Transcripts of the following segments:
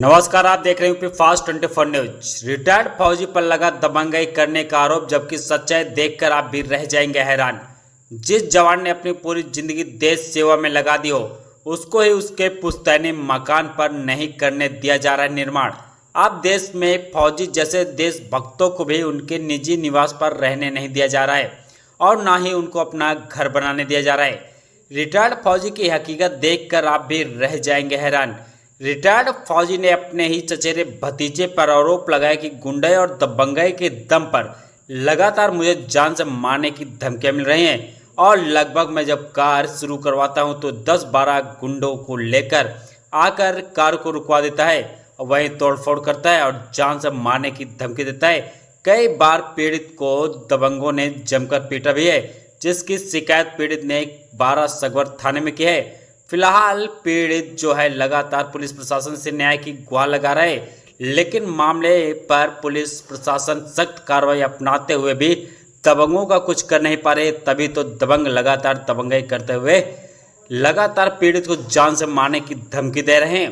नमस्कार, आप देख रहे हैं यूपी फास्ट 24 न्यूज। रिटायर्ड फौजी पर लगा दबंगई करने का आरोप, जबकि सच्चाई देखकर आप भी रह जाएंगे हैरान। जिस जवान ने अपनी पूरी जिंदगी देश सेवा में लगा दी हो, उसको ही उसके पुश्तैनी मकान पर नहीं करने दिया जा रहा है निर्माण। अब देश में फौजी जैसे देशभक्तों को भी उनके निजी निवास पर रहने नहीं दिया जा रहा है और ना ही उनको अपना घर बनाने दिया जा रहा है। रिटायर्ड फौजी की हकीकत देखकर आप भी रह जाएंगे हैरान। रिटायर्ड फौजी ने अपने ही चचेरे भतीजे पर आरोप लगाया कि गुंडे और दबंगई के दम पर लगातार मुझे जान से मारने की धमकियां मिल रही हैं और लगभग मैं जब कार शुरू करवाता हूं तो 10-12 गुंडों को लेकर आकर कार को रुकवा देता है, वहीं तोड़फोड़ करता है और जान से मारने की धमकी देता है। कई बार पीड़ित को दबंगों ने जमकर पीटा भी है, जिसकी शिकायत पीड़ित ने 12 सगवर थाने में की है। फिलहाल पीड़ित जो है लगातार पुलिस प्रशासन से न्याय की गुहार लगा रहे, लेकिन मामले पर पुलिस प्रशासन सख्त कार्रवाई अपनाते हुए भी दबंगों का कुछ कर नहीं पा रहे। तभी तो दबंग लगातार दबंगई करते हुए लगातार पीड़ित को जान से मारने की धमकी दे रहे हैं।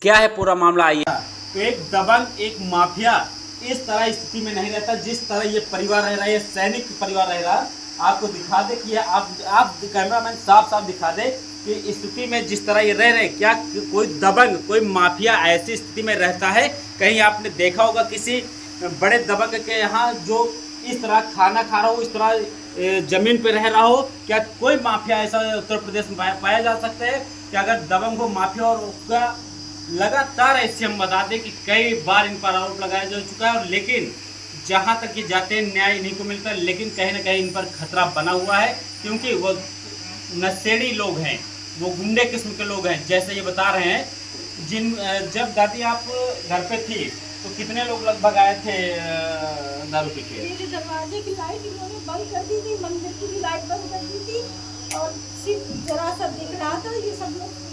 क्या है पूरा मामला, आइए। तो एक दबंग, एक माफिया इस तरह स्थिति में नहीं रहता जिस तरह ये परिवार रह रहा है, ये सैनिक परिवार रह रहा। आपको दिखा दे कि आप कैमरामैन साफ साफ दिखा दे कि स्थिति में जिस तरह ये रह रहे, क्या कोई दबंग, कोई माफिया ऐसी स्थिति में रहता है? कहीं आपने देखा होगा किसी बड़े दबंग के यहाँ जो इस तरह खाना खा रहा हो, इस तरह जमीन पे रह रहा हो? क्या कोई माफिया ऐसा उत्तर प्रदेश में पाया जा सकता है कि अगर दबंग हो, माफिया और उसका लगातार ऐसे हम बता दें कि कई बार इन पर आरोप लगाया जा चुका है, और लेकिन जहाँ तक ये जाते हैं न्याय इन्हीं को मिलता है। लेकिन कहीं ना कहीं इन पर खतरा बना हुआ है, क्योंकि वो नशेड़ी लोग हैं, वो गुंडे किस्म के लोग हैं। जैसे ये बता रहे हैं, जब दादी आप घर पे थी तो कितने लोग लगभग आए थे दारू पी के? मेरे दरवाजे की लाइट इन्होंने बंद कर दी थी, मंदिर की भी लाइट बंद कर दी थी, और सिर्फ जरा सा दिख रहा था। ये सब लोग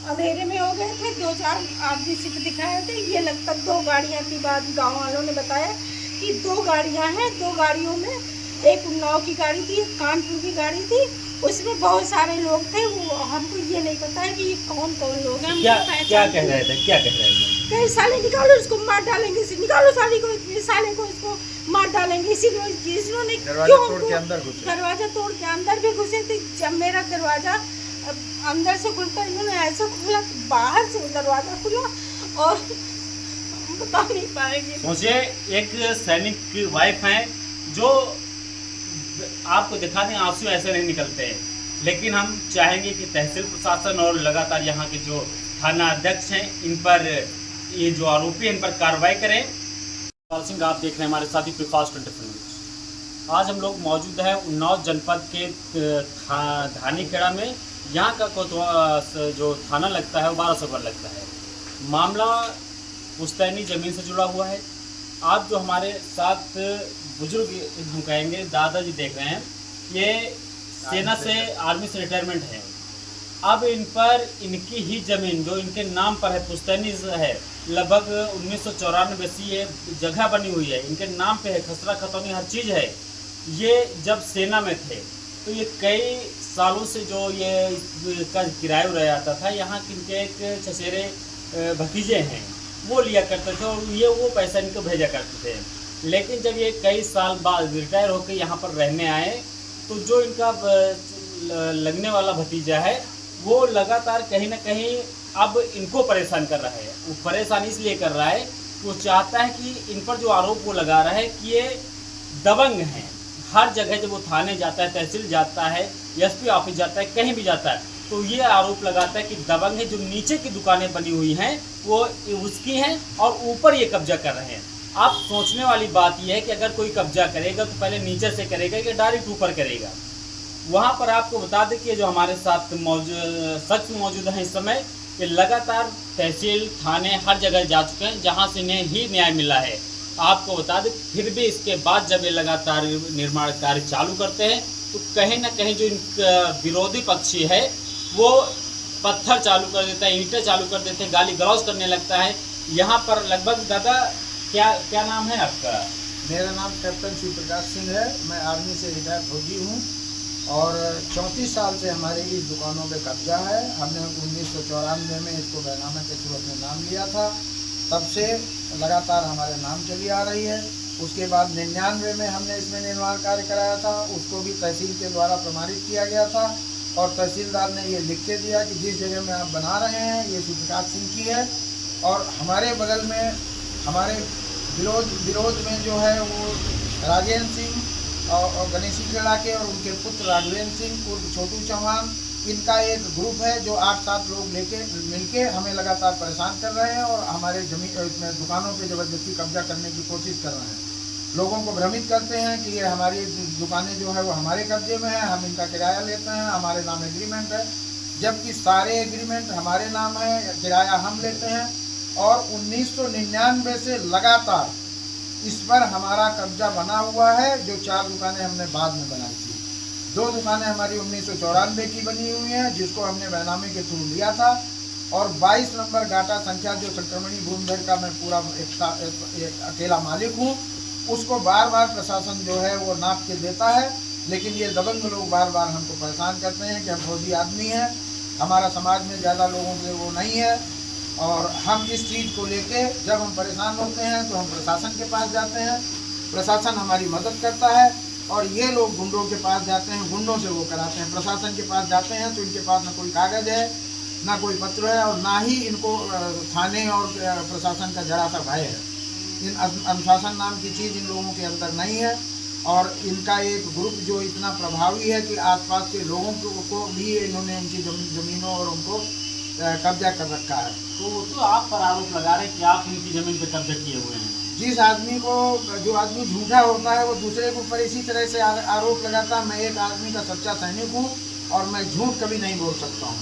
अंधेरे में हो गए थे। 2-4 आदमी सिर्फ दिखाए थे। ये लगभग 2 गाड़ियाँ की बात गाँव वालों ने बताया कि 2 गाड़ियाँ हैं। 2 गाड़ियों में एक उन्नाव की गाड़ी थी, एक कानपुर की गाड़ी थी। उसमें बहुत सारे लोग थे। वो हमको ये नहीं पता है कि ये कौन कौन लोग हैं। क्या कह रहे थे? क्या कह रहे थे? कई साले निकालो, इसको मार डालेंगे, निकालो साले को, साले को इसको मार डालेंगे। इन्होंने दरवाजा तोड़ के अंदर भी घुसे थे। जब मेरा दरवाजा अंदर से खुलता, इन्होंने ऐसा खोला, बाहर से दरवाजा खुला, और बता नहीं पाएंगे। सोचिए, एक सैनिक की वाइफ है, जो आपको दिखा दें आंसू ऐसे नहीं निकलते हैं। लेकिन हम चाहेंगे कि तहसील प्रशासन और लगातार यहाँ के जो थाना अध्यक्ष हैं, इन पर ये जो आरोपी हैं इन पर कार्रवाई करें। पाल सिंह, आप देख रहे हैं हमारे साथ ही फास्ट 24 न्यूज। आज हम लोग मौजूद हैं उन्नाव जनपद के धानीखेड़ा में। यहाँ का जो थाना लगता है वो 12 सगवर लगता है। मामला पुश्तैनी ज़मीन से जुड़ा हुआ है। आप जो हमारे साथ बुजुर्ग, हम कहेंगे दादाजी देख रहे हैं, ये सेना से, आर्मी से रिटायरमेंट है। अब इन पर इनकी ही ज़मीन जो इनके नाम पर है, पुश्तैनी है, लगभग 1994 से ये जगह बनी हुई है, इनके नाम पे है, खसरा खतौनी हर चीज़ है। ये जब सेना में थे तो ये कई सालों से जो ये का किराया उड़ाया जाता था। यहाँ इनके एक चचेरे भतीजे हैं, वो लिया करते थे और ये वो पैसा इनको भेजा करते थे। लेकिन जब ये कई साल बाद रिटायर होकर यहाँ पर रहने आए, तो जो इनका लगने वाला भतीजा है, वो लगातार कहीं ना कहीं अब इनको परेशान कर रहा है। वो परेशान इसलिए कर रहा है कि वो चाहता है कि इन पर जो आरोप वो लगा रहा है कि ये दबंग हैं। हर जगह जब वो थाने जाता है, तहसील जाता है, एसपी ऑफिस जाता है, कहीं भी जाता है, तो ये आरोप लगाता है कि दबंग है। जो नीचे की दुकानें बनी हुई हैं वो उसकी हैं और ऊपर ये कब्जा कर रहे हैं। आप सोचने वाली बात यह है कि अगर कोई कब्जा करेगा तो पहले नीचे से करेगा कि डायरेक्ट ऊपर करेगा। वहाँ पर आपको बता दें कि जो हमारे साथ शख्स मौजूद हैं इस समय, ये लगातार तहसील, थाने, हर जगह जा चुके हैं जहाँ से इन्हें ही न्याय मिला है। आपको बता दें, फिर भी इसके बाद जब ये लगातार निर्माण कार्य चालू करते हैं तो कहीं ना कहीं जो इनका विरोधी पक्षी है वो पत्थर चालू कर देता है, ईंटें चालू कर देते हैं, गाली गलौज करने लगता है। यहाँ पर लगभग, दादा क्या नाम है आपका? मेरा नाम कैप्टन शिव प्रकाश सिंह है। मैं आर्मी से रिटायर फौजी हूँ और 34 साल से हमारी इस दुकानों पे कब्जा है। हमने 1994 में इसको बैनामे के थ्रू अपने नाम लिया था। तब से लगातार हमारे नाम चली आ रही है। उसके बाद 99 में हमने इसमें निर्माण कार्य कराया था, उसको भी तहसील के द्वारा प्रमाणित किया गया था और तहसीलदार ने ये लिख के दिया कि जिस जगह में आप बना रहे हैं ये शिव प्रकाश सिंह की है। और हमारे बगल में हमारे विरोध में जो है वो राजेंद्र सिंह और गणेशी खेड़ा के और उनके पुत्र राघवेंद्र सिंह उर्फ छोटू चौहान, इनका एक ग्रुप है जो 8-7 लोग मिलके हमें लगातार परेशान कर रहे हैं और हमारे इसमें दुकानों पे ज़बरदस्ती कब्जा करने की कोशिश कर रहे हैं। लोगों को भ्रमित करते हैं कि ये हमारी दुकानें जो है वो हमारे कब्जे में है, हम इनका किराया लेते हैं, हमारे नाम एग्रीमेंट है, जबकि सारे एग्रीमेंट हमारे नाम है, किराया हम लेते हैं। और 1999 से लगातार इस पर हमारा कब्जा बना हुआ है। जो 4 दुकानें हमने बाद में बनाई थी, 2 दुकानें हमारी 1994 की बनी हुई हैं जिसको हमने बैनामे के थ्रू लिया था, और 22 नंबर गाटा संख्या जो संक्रमणी भूमिधर का मैं पूरा एक अकेला मालिक हूँ, उसको बार बार प्रशासन जो है वो नाप के देता है। लेकिन ये दबंग लोग बार बार हमको परेशान करते हैं कि हम फौजी आदमी हैं, हमारा समाज में ज़्यादा लोगों के वो नहीं है। और हम इस चीज़ को लेके जब हम परेशान होते हैं तो हम प्रशासन के पास जाते हैं, प्रशासन हमारी मदद करता है। और ये लोग गुंडों के पास जाते हैं, गुंडों से वो कराते हैं। प्रशासन के पास जाते हैं तो इनके पास ना कोई कागज़ है, ना कोई पत्र है, और ना ही इनको थाने और प्रशासन का जरा सा भय है। इन अनुशासन नाम की चीज़ इन लोगों के अंदर नहीं है। और इनका एक ग्रुप जो इतना प्रभावी है कि आसपास के लोगों को भी इन्होंने इनकी ज़मीनों और उनको कब्जा कर रखा है। तो आप पर आरोप लगा रहे हैं कि आप उनकी ज़मीन पर कब्जा किए हुए हैं। जिस आदमी को, जो आदमी झूठा होता है वो दूसरे के ऊपर इसी तरह से आरोप लगाता है। मैं एक आदमी का सच्चा सैनिक हूँ और मैं झूठ कभी नहीं बोल सकता हूँ,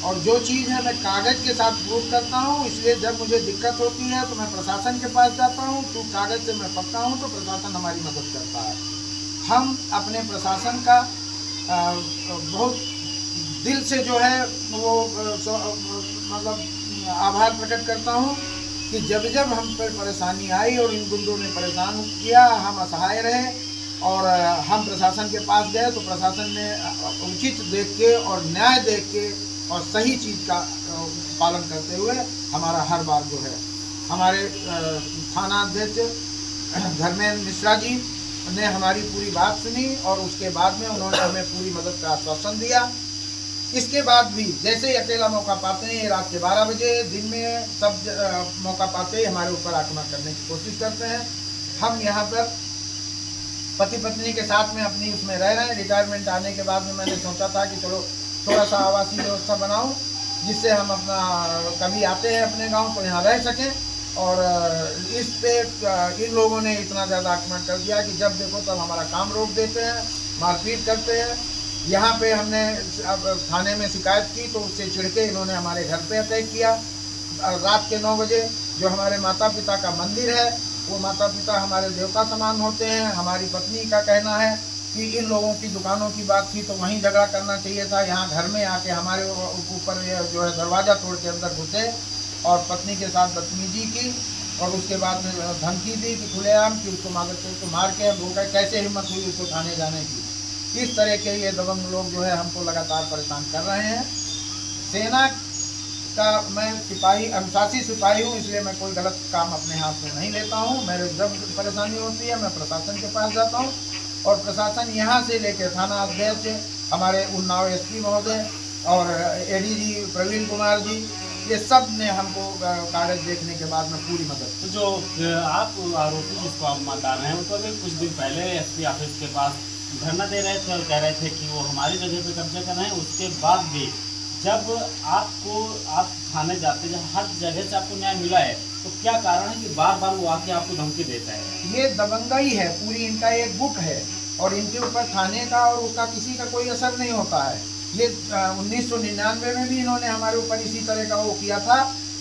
और जो चीज़ है मैं कागज़ के साथ प्रूफ करता हूँ। इसलिए जब मुझे दिक्कत होती है तो मैं प्रशासन के पास जाता हूँ, तो कागज़ से मैं पक्का हूँ तो प्रशासन हमारी मदद करता है। हम अपने प्रशासन का बहुत दिल से जो है वो मतलब आभार प्रकट करता हूँ कि जब जब हम पर परेशानी आई और इन गुंडों ने परेशान किया, हम असहाय रहे और हम प्रशासन के पास गए तो प्रशासन ने उचित देख के और न्याय देख के और सही चीज़ का पालन करते हुए हमारा हर बार जो है, हमारे थाना अध्यक्ष धर्मेंद्र मिश्रा जी ने हमारी पूरी बात सुनी और उसके बाद में उन्होंने हमें पूरी मदद का आश्वासन दिया। इसके बाद भी जैसे ही अकेला मौका पाते हैं, रात के 12 बजे, दिन में सब मौका पाते ही हमारे ऊपर आक्रमण करने की कोशिश करते हैं। हम यहाँ पर पति पत्नी के साथ में अपनी उसमें रह रहे हैं। रिटायरमेंट आने के बाद में मैंने सोचा था कि चलो थोड़ा सा आवासीय व्यवस्था बनाऊं, जिससे हम अपना कभी आते हैं अपने गांव तो यहाँ रह सकें। और इस पे इन लोगों ने इतना ज़्यादा आक्रमण कर दिया कि जब देखो तब हमारा काम रोक देते हैं, मारपीट करते हैं। यहाँ पे हमने थाने में शिकायत की तो उससे चिढ़ के इन्होंने हमारे घर पे अटैक किया। रात के 9 बजे जो हमारे माता पिता का मंदिर है, वो माता पिता हमारे देवता समान होते हैं। हमारी पत्नी का कहना है कि इन लोगों की दुकानों की बात थी तो वहीं झगड़ा करना चाहिए था, यहाँ घर में आके हमारे ऊपर जो है दरवाज़ा तोड़ के अंदर घुसे और पत्नी के साथ बदतमीजी की और उसके बाद में धमकी दी कि खुलेआम कि उसको मार के भूखा, कैसे हिम्मत हुई उसको थाने जाने की। इस तरह के ये दबंग लोग जो है हमको लगातार परेशान कर रहे हैं। सेना का मैं सिपाही, अनुशासित सिपाही हूँ, इसलिए मैं कोई गलत काम अपने हाथ में नहीं लेता हूँ। मेरे जब परेशानी होती है मैं प्रशासन के पास जाता हूँ और प्रशासन यहाँ से लेकर थाना अध्यक्ष, हमारे उन्नाव एसपी महोदय और एडीजी प्रवीण कुमार जी, ये सब ने हमको कागज देखने के बाद में पूरी मदद। तो जो आप आरोपी जिसको आप बता रहे हैं, वो तो अभी कुछ दिन पहले एसपी ऑफिस के पास धरना दे रहे थे और कह रहे थे कि वो हमारी जगह पे कब्जा कर रहे हैं। उसके बाद भी जब आप थाने जाते हैं, हर जगह से आपको न्याय मिला है, तो क्या कारण है कि बार बार वो आके आपको धमकी देता है? ये दबंगाई है पूरी, इनका एक गुट है और इनके ऊपर थाने का और उसका किसी का कोई असर नहीं होता है। ये 1999 में भी इन्होंने हमारे ऊपर इसी तरह का वो किया था,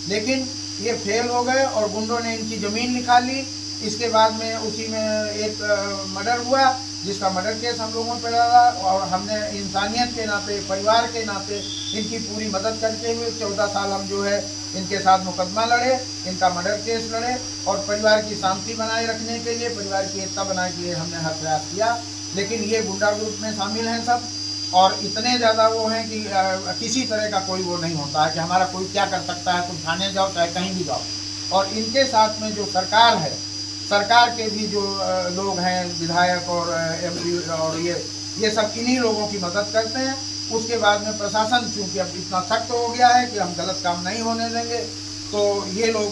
लेकिन ये फेल हो गए और गुंडों ने इनकी ज़मीन निकाली। इसके बाद में उसी में एक मर्डर हुआ जिसका मर्डर केस हम लोगों पर डाला और हमने इंसानियत के नाते, परिवार के नाते इनकी पूरी मदद करते हुए 14 साल हम जो है इनके साथ मुकदमा लड़े, इनका मर्डर केस लड़े और परिवार की शांति बनाए रखने के लिए, परिवार की एकता बनाने के लिए हमने हर प्रयास किया। लेकिन ये गुंडा ग्रुप में शामिल हैं सब और इतने ज़्यादा वो हैं कि किसी तरह का कोई वो नहीं होता है कि हमारा कोई क्या कर सकता है, तुम थाने जाओ चाहे कहीं भी जाओ। और इनके साथ में जो सरकार है, सरकार के भी जो लोग हैं, विधायक और एमपी और ये सब इन्हीं लोगों की मदद करते हैं। उसके बाद में प्रशासन चूँकि अब इतना सख्त हो गया है कि हम गलत काम नहीं होने देंगे, तो ये लोग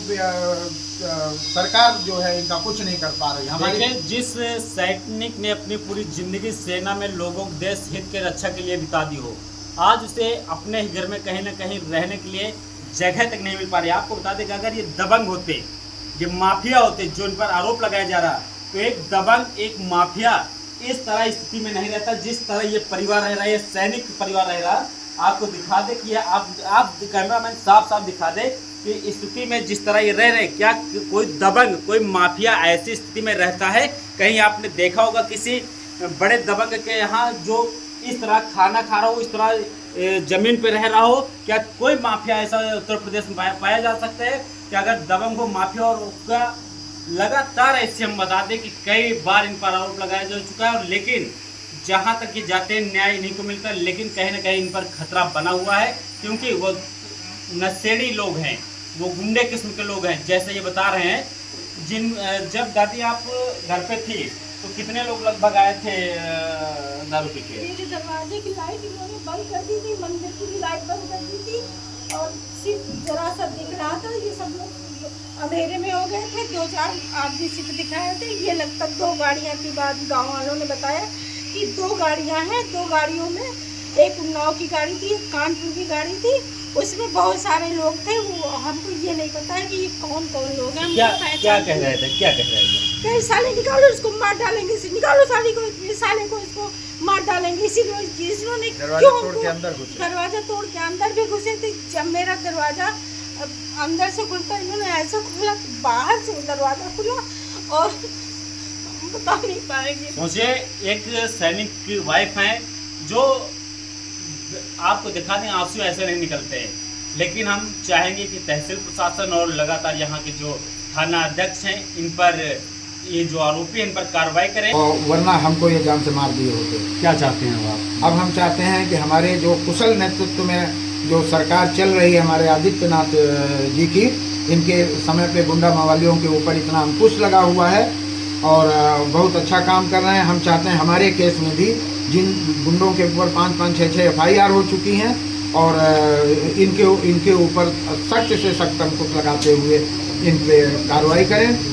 सरकार जो है इनका कुछ नहीं कर पा रही। हमारे जिस सैनिक ने अपनी पूरी जिंदगी सेना में लोगों देश हित के रक्षा के लिए बिता दी हो, आज उसे अपने ही घर में कहीं ना कहीं रहने के लिए जगह तक नहीं मिल पा रही। आपको बता दें कि अगर ये दबंग होते, ये माफिया होते जो इन पर आरोप लगाया जा रहा, तो एक दबंग, एक माफिया इस तरह स्थिति में नहीं रहता जिस तरह ये परिवार रह रहा है, ये सैनिक परिवार रह रहा। आपको दिखा दे कि आप कैमरामैन साफ साफ दिखा दे कि स्थिति में जिस तरह ये रह रहे, क्या कोई दबंग, कोई माफिया ऐसी स्थिति में रहता है? कहीं आपने देखा होगा किसी बड़े दबंग के यहाँ जो इस तरह खाना खा रहा हो, इस तरह जमीन पे रह रहा हो? क्या कोई माफिया ऐसा उत्तर प्रदेश में पाया जा सकता है कि अगर दबंग हो, माफिया, और उसका लगातार ऐसे हम बता दें कि कई बार इन पर आरोप लगाया जा चुका है, और लेकिन जहाँ तक ये जाते हैं न्याय इन्हीं को मिलता है, लेकिन कहीं ना कहीं इन पर खतरा बना हुआ है क्योंकि वो नशेड़ी लोग हैं, वो गुंडे किस्म के लोग हैं। जैसे ये बता रहे हैं, जब दादी आप घर पे थी तो कितने लोग लगभग आए थे दारू पी के? मेरे दरवाजे की लाइट इन्होंने बंद कर दी थी, मंदिर की भी लाइट बंद कर दी थी, और सिर्फ जरा सा दिख रहा था। ये सब लोग अंधेरे में हो गए थे। 2-4 आदमी सिर्फ दिखाए थे। ये लगता 2 गाड़ियाँ की बात गाँव वालों ने बताया कि 2 गाड़ियाँ हैं। 2 गाड़ियों में एक उन्नाव की गाड़ी थी, एक कानपुर की गाड़ी थी। उसमें बहुत सारे लोग थे। वो हमको ये नहीं पता है कि ये कौन कौन लोग हैं। क्या कह रहे थे? क्या कह रहे थे? कहीं साले निकालो, इसको मार डालेंगे, निकालो साले को, साले को इसको मार डालेंगे। इन्होंने दरवाजा तोड़ के अंदर घुसे, दरवाजा तोड़ के अंदर भी घुसे थे। जब मेरा दरवाजा अंदर से खुलता, इन्होंने ऐसा खोला, बाहर से दरवाजा खुला, और बता नहीं पाएंगे। सोचिए, एक सैनिक की वाइफ है जो आपको दिखा दें, आंसू ऐसे नहीं निकलते हैं, लेकिन हम चाहेंगे कि तहसील प्रशासन और लगातार यहाँ के जो थाना अध्यक्ष हैं, इन पर ये जो आरोपी हैं इन पर कार्रवाई करें, और वरना हमको ये जान से मार दिए होते। क्या चाहते हैं आप? अब हम चाहते हैं कि हमारे जो कुशल नेतृत्व में जो सरकार चल रही है हमारे आदित्यनाथ जी की, इनके समय पे गुंडा मवालियों के ऊपर इतना अंकुश लगा हुआ है और बहुत अच्छा काम कर रहे हैं। हम चाहते हैं हमारे केस में भी जिन गुंडों के ऊपर 5-5, 6-6 FIR हो चुकी हैं, और इनके ऊपर सख्त से सख्त अंकुश लगाते हुए इन पे कार्रवाई करें।